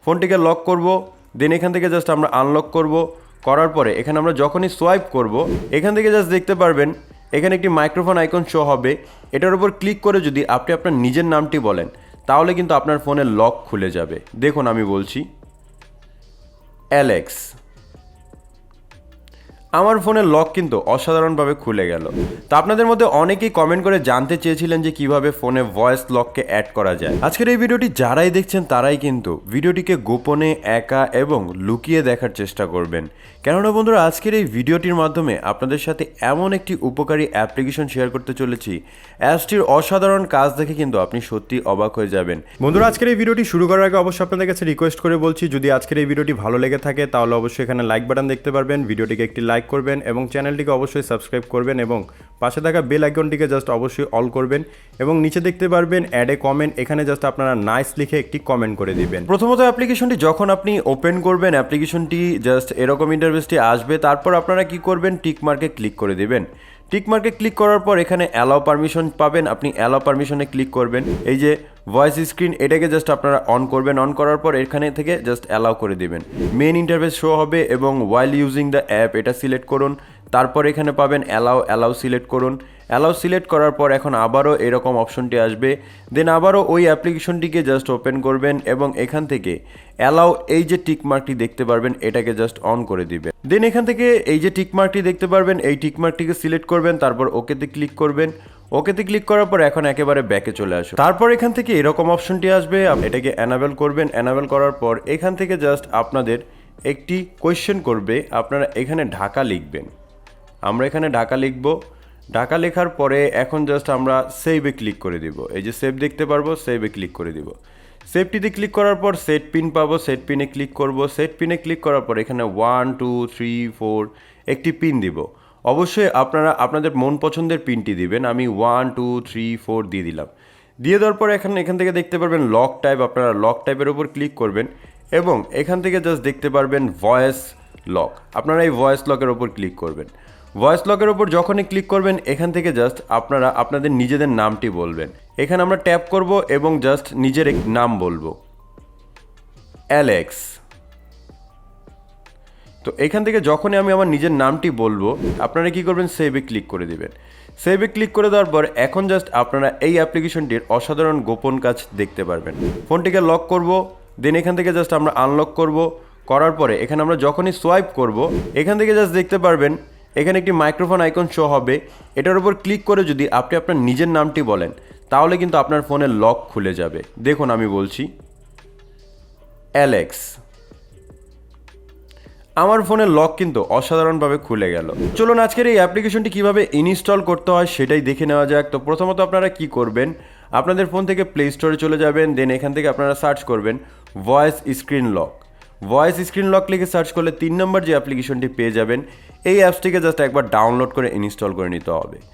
ফোনটিকে lock করব, দেন এখান থেকে জাস্ট আমরা আনলক করব। করার পরে এখানে আমরা যখনই সোয়াইপ করব, এখান থেকে জাস্ট দেখতে পারবেন এখানে একটি মাইক্রোফোন আইকন শো হবে। এটার উপর ক্লিক করে যদি আপনি আপনার নিজের নামটি বলেন, তাহলে কিন্তু আপনার ফোনের লক খুলে যাবে। দেখুন আমি বলছি অ্যালেক্স। আমার ফোনের লক কিন্তু অসাধারণভাবে খুলে গেল। তো আপনাদের মধ্যে অনেকেই কমেন্ট করে জানতে চেয়েছিলেন যে কিভাবে ফোনে ভয়েস লককে অ্যাড করা যায়। আজকের এই ভিডিওটি যারাই দেখছেন তারাই কিন্তু ভিডিওটিকে গোপনে, একা এবং লুকিয়ে দেখার চেষ্টা করবেন। কেননা বন্ধুরা, আজকের এই ভিডিওটির মাধ্যমে আপনাদের সাথে এমন একটি উপকারী অ্যাপ্লিকেশন শেয়ার করতে চলেছি, অ্যাপসটির অসাধারণ কাজ দেখে কিন্তু আপনি সত্যি অবাক হয়ে যাবেন। বন্ধুরা, আজকের এই ভিডিওটি শুরু করার আগে অবশ্যই আপনাদের কাছে রিকোয়েস্ট করে বলছি, যদি আজকের এই ভিডিওটি ভালো লেগে থাকে তাহলে অবশ্যই এখানে লাইক বাটন দেখতে পারবেন, ভিডিওটিকে একটি লাইক করবেন এবং চ্যানেলটিকে অবশ্যই সাবস্ক্রাইব করবেন এবং পাশে থাকা বেল আইকনটিকে জাস্ট অবশ্যই অল করবেন এবং নিচে দেখতে পারবেন অ্যাড এ কমেন্ট, এখানে জাস্ট আপনারা নাইস লিখে একটি কমেন্ট করে দিবেন। প্রথমত অ্যাপ্লিকেশনটি যখন আপনি ওপেন করবেন, অ্যাপ্লিকেশনটি জাস্ট এরকম ইন্টারফেসটি আসবে। তারপর আপনারা কি করবেন, টিক মার্কে ক্লিক করে দিবেন। টিক মার্কে ক্লিক করার পর এখানে অ্যালাউ পারমিশন পাবেন, আপনি অ্যালাউ পারমিশনে ক্লিক করবেন। এই যে ভয়েস স্ক্রিন, এটাকে জাস্ট আপনারা অন করবেন। অন করার পর এখানে থেকে জাস্ট অ্যালাউ করে দিবেন। মেন ইন্টারফেস শো হবে এবং ওয়াইল ইউজিং দ্য অ্যাপ এটা সিলেক্ট করুন। তারপর এখানে পাবেন অ্যালাউ সিলেক্ট করুন। অ্যালাউ সিলেক্ট করার পর এখন আবারও এরকম অপশনটি আসবে। দেন আবারও ওই অ্যাপ্লিকেশনটিকে জাস্ট ওপেন করবেন এবং এখান থেকে অ্যালাউ, এই যে টিক মার্কটি দেখতে পারবেন এটাকে জাস্ট অন করে দিবেন। দেন এখান থেকে এই যে টিক মার্কটি দেখতে পারবেন, এই টিক মার্কটিকে সিলেক্ট করবেন, তারপর ওকেতে ক্লিক করবেন। ওকেতে ক্লিক করার পর এখন একেবারে ব্যাকে চলে আসুন। তারপর এখান থেকে এরকম অপশনটি আসবে, এটাকে এনাবেল করবেন। এনাবেল করার পর এখান থেকে জাস্ট আপনাদের একটি কোয়েশ্চেন করবে, আপনারা এখানে ঢাকা লিখবেন। আমরা এখানে ঢাকা লিখব। ঢাকা লেখার পরে এখন জাস্ট আমরা সেভে ক্লিক করে দিব। এই যে সেভ দেখতে পারবো, সেভে ক্লিক করে দিব। সেভটিতে ক্লিক করার পর সেট পিন পাবো, সেট পিনে ক্লিক করব। সেট পিনে ক্লিক করার পর এখানে 1 2 3 4 একটি পিন দিব। অবশ্যই আপনারা আপনাদের মন পছন্দের পিনটি দিবেন। আমি 1 2 3 4 দিয়ে দিলাম। দিয়ে দেওয়ার পর এখান থেকে দেখতে পারবেন লক টাইপ, আপনারা লক টাইপের উপর ক্লিক করবেন এবং এখান থেকে জাস্ট দেখতে পারবেন ভয়েস লক, আপনারা এই ভয়েস লকের উপর ক্লিক করবেন। ভয়েস লকের উপর যখনই ক্লিক করবেন এখান থেকে জাস্ট আপনারা আপনাদের নিজেদের নামটি বলবেন। এখানে আমরা ট্যাপ করব এবং জাস্ট নিজের নাম বলবো, অ্যালেক্স। তো এখান থেকে যখনই আমি আমার নিজের নামটি বলবো আপনারা কি করবেন, সেভে ক্লিক করে দিবেন। সেভে ক্লিক করে দেওয়ার পর এখন জাস্ট আপনারা এই অ্যাপ্লিকেশনটির অসাধারণ গোপন কাজ দেখতে পারবেন। ফোনটিকে লক করব, দেন এখান থেকে জাস্ট আমরা আনলক করব। করার পরে এখানে আমরা যখনই সোয়াইপ করব, এখান থেকে জাস্ট দেখতে পারবেন এখানে একটি মাইক্রোফোন আইকন শো হবে। এটার উপর ক্লিক করে যদি আপনি আপনার নিজের নামটি বলেন, তাহলে কিন্তু আপনার ফোনের লক খুলে যাবে। দেখুন আমি বলছি অ্যালেক্স। আমার ফোনের লক কিন্তু অসাধারণভাবে খুলে গেল। চলুন আজকের এই অ্যাপ্লিকেশনটি কিভাবে ইনস্টল করতে হয় সেটাই দেখে নেওয়া যাক। তো প্রথমত আপনারা কি করবেন, আপনাদের ফোন থেকে প্লে স্টোরে চলে যাবেন। দেন এখান থেকে আপনারা সার্চ করবেন voice screen lock. Voice screen lock লিখে সার্চ করলে 3 নম্বর যে অ্যাপ্লিকেশনটি পেয়ে যাবেন। এই অ্যাপসটিকে জাস্ট একবার ডাউনলোড করে ইনস্টল করে নিতে হবে।